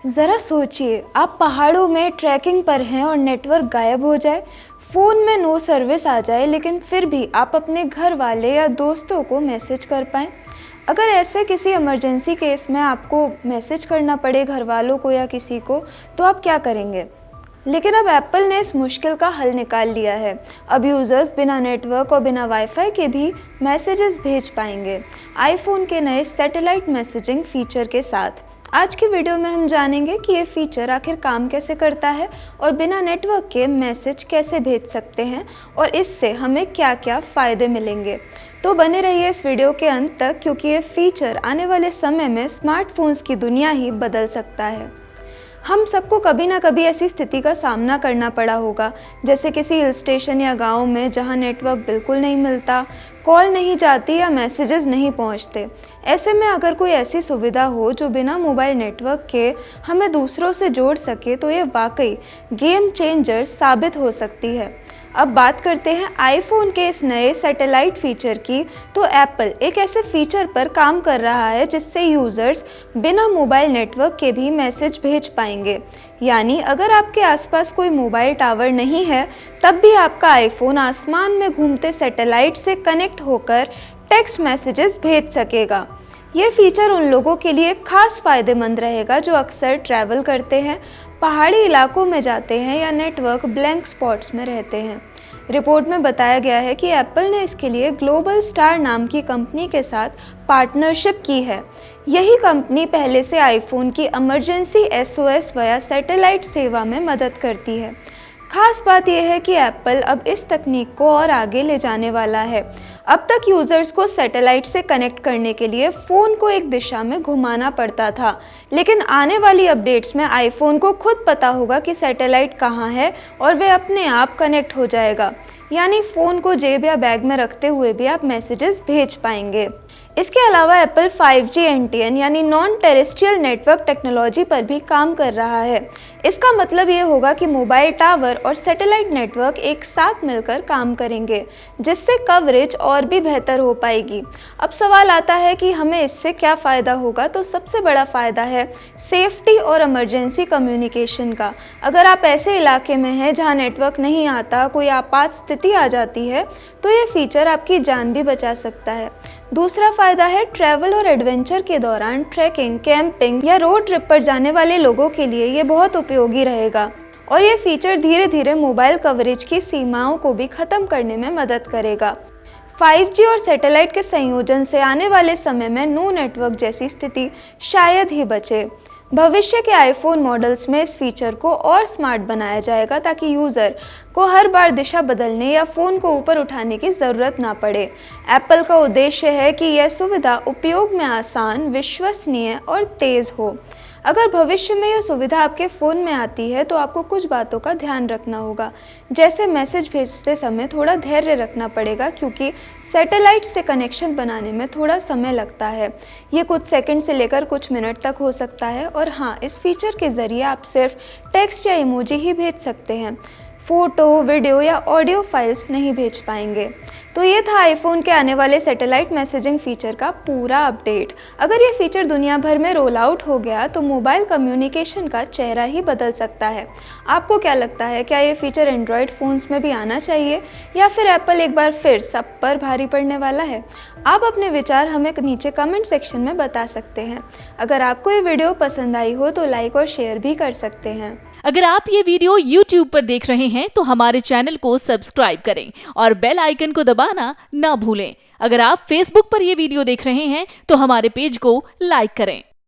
ज़रा सोचिए, आप पहाड़ों में ट्रैकिंग पर हैं और नेटवर्क गायब हो जाए, फ़ोन में नो सर्विस आ जाए, लेकिन फिर भी आप अपने घर वाले या दोस्तों को मैसेज कर पाएँ। अगर ऐसे किसी इमरजेंसी केस में आपको मैसेज करना पड़े घर वालों को या किसी को, तो आप क्या करेंगे? लेकिन अब एप्पल ने इस मुश्किल का हल निकाल लिया है। अब यूज़र्स बिना नेटवर्क और बिना वाईफाई के भी मैसेजेस भेज पाएंगे, आईफोन के नए सैटेलाइट मैसेजिंग फीचर के साथ। आज की वीडियो में हम जानेंगे कि ये फीचर आखिर काम कैसे करता है और बिना नेटवर्क के मैसेज कैसे भेज सकते हैं और इससे हमें क्या क्या फ़ायदे मिलेंगे। तो बने रहिए इस वीडियो के अंत तक, क्योंकि ये फीचर आने वाले समय में स्मार्टफोन्स की दुनिया ही बदल सकता है। हम सबको कभी ना कभी ऐसी स्थिति का सामना करना पड़ा होगा, जैसे किसी हिल स्टेशन या गांव में जहां नेटवर्क बिल्कुल नहीं मिलता, कॉल नहीं जाती या मैसेजेस नहीं पहुंचते। ऐसे में अगर कोई ऐसी सुविधा हो जो बिना मोबाइल नेटवर्क के हमें दूसरों से जोड़ सके, तो ये वाकई गेम चेंजर साबित हो सकती है। अब बात करते हैं आईफोन के इस नए सैटेलाइट फीचर की। तो एप्पल एक ऐसे फीचर पर काम कर रहा है जिससे यूज़र्स बिना मोबाइल नेटवर्क के भी मैसेज भेज पाएंगे। यानी अगर आपके आसपास कोई मोबाइल टावर नहीं है, तब भी आपका आईफोन आसमान में घूमते सैटेलाइट से कनेक्ट होकर टेक्स्ट मैसेजेस भेज सकेगा। ये फीचर उन लोगों के लिए खास फ़ायदेमंद रहेगा जो अक्सर ट्रैवल करते हैं, पहाड़ी इलाकों में जाते हैं या नेटवर्क ब्लैंक स्पॉट्स में रहते हैं। रिपोर्ट में बताया गया है कि एप्पल ने इसके लिए ग्लोबल स्टार नाम की कंपनी के साथ पार्टनरशिप की है। यही कंपनी पहले से आईफोन की इमरजेंसी एसओएस वया सैटेलाइट सेवा में मदद करती है। खास बात यह है कि एप्पल अब इस तकनीक को और आगे ले जाने वाला है। अब तक यूज़र्स को सैटेलाइट से कनेक्ट करने के लिए फ़ोन को एक दिशा में घुमाना पड़ता था, लेकिन आने वाली अपडेट्स में आईफोन को खुद पता होगा कि सैटेलाइट कहाँ है और वे अपने आप कनेक्ट हो जाएगा। यानी फ़ोन को जेब या बैग में रखते हुए भी आप मैसेजेस भेज पाएंगे। इसके अलावा एप्पल 5G NTN यानी नॉन टेरेस्ट्रियल नेटवर्क टेक्नोलॉजी पर भी काम कर रहा है। इसका मतलब ये होगा कि मोबाइल टावर और सैटेलाइट नेटवर्क एक साथ मिलकर काम करेंगे, जिससे कवरेज और भी बेहतर हो पाएगी। अब सवाल आता है कि हमें इससे क्या फ़ायदा होगा। तो सबसे बड़ा फ़ायदा है सेफ्टी और इमरजेंसी कम्युनिकेशन का। अगर आप ऐसे इलाके में हैं जहां नेटवर्क नहीं आता, कोई आपात स्थिति आ जाती है, तो ये फीचर आपकी जान भी बचा सकता है। दूसरा फ़ायदा है ट्रैवल और एडवेंचर के दौरान ट्रैकिंग, कैंपिंग या रोड ट्रिप पर जाने वाले लोगों के लिए ये बहुत उपयोगी रहेगा। और ये फीचर धीरे धीरे मोबाइल कवरेज की सीमाओं को भी ख़त्म करने में मदद करेगा। 5G और सैटेलाइट के संयोजन से आने वाले समय में नो नेटवर्क जैसी स्थिति शायद ही बचे। भविष्य के आईफोन मॉडल्स में इस फीचर को और स्मार्ट बनाया जाएगा ताकि यूज़र को हर बार दिशा बदलने या फ़ोन को ऊपर उठाने की ज़रूरत ना पड़े। एप्पल का उद्देश्य है कि यह सुविधा उपयोग में आसान, विश्वसनीय और तेज़ हो। अगर भविष्य में यह सुविधा आपके फ़ोन में आती है, तो आपको कुछ बातों का ध्यान रखना होगा। जैसे मैसेज भेजते समय थोड़ा धैर्य रखना पड़ेगा, क्योंकि सैटेलाइट से कनेक्शन बनाने में थोड़ा समय लगता है। ये कुछ सेकंड से लेकर कुछ मिनट तक हो सकता है। और हाँ, इस फीचर के ज़रिए आप सिर्फ टेक्स्ट या इमोजी ही भेज सकते हैं, फ़ोटो, वीडियो या ऑडियो फाइल्स नहीं भेज पाएंगे। तो ये था आईफोन के आने वाले सैटेलाइट मैसेजिंग फीचर का पूरा अपडेट। अगर ये फीचर दुनिया भर में रोल आउट हो गया, तो मोबाइल कम्युनिकेशन का चेहरा ही बदल सकता है। आपको क्या लगता है, क्या ये फीचर एंड्रॉयड फ़ोन्स में भी आना चाहिए, या फिर एप्पल एक बार फिर सब पर भारी पड़ने वाला है? आप अपने विचार हमें नीचे कमेंट सेक्शन में बता सकते हैं। अगर आपको ये वीडियो पसंद आई हो तो लाइक और शेयर भी कर सकते हैं। अगर आप ये वीडियो YouTube पर देख रहे हैं तो हमारे चैनल को सब्सक्राइब करें और बेल आइकन को दबाना ना भूलें। अगर आप Facebook पर ये वीडियो देख रहे हैं तो हमारे पेज को लाइक करें।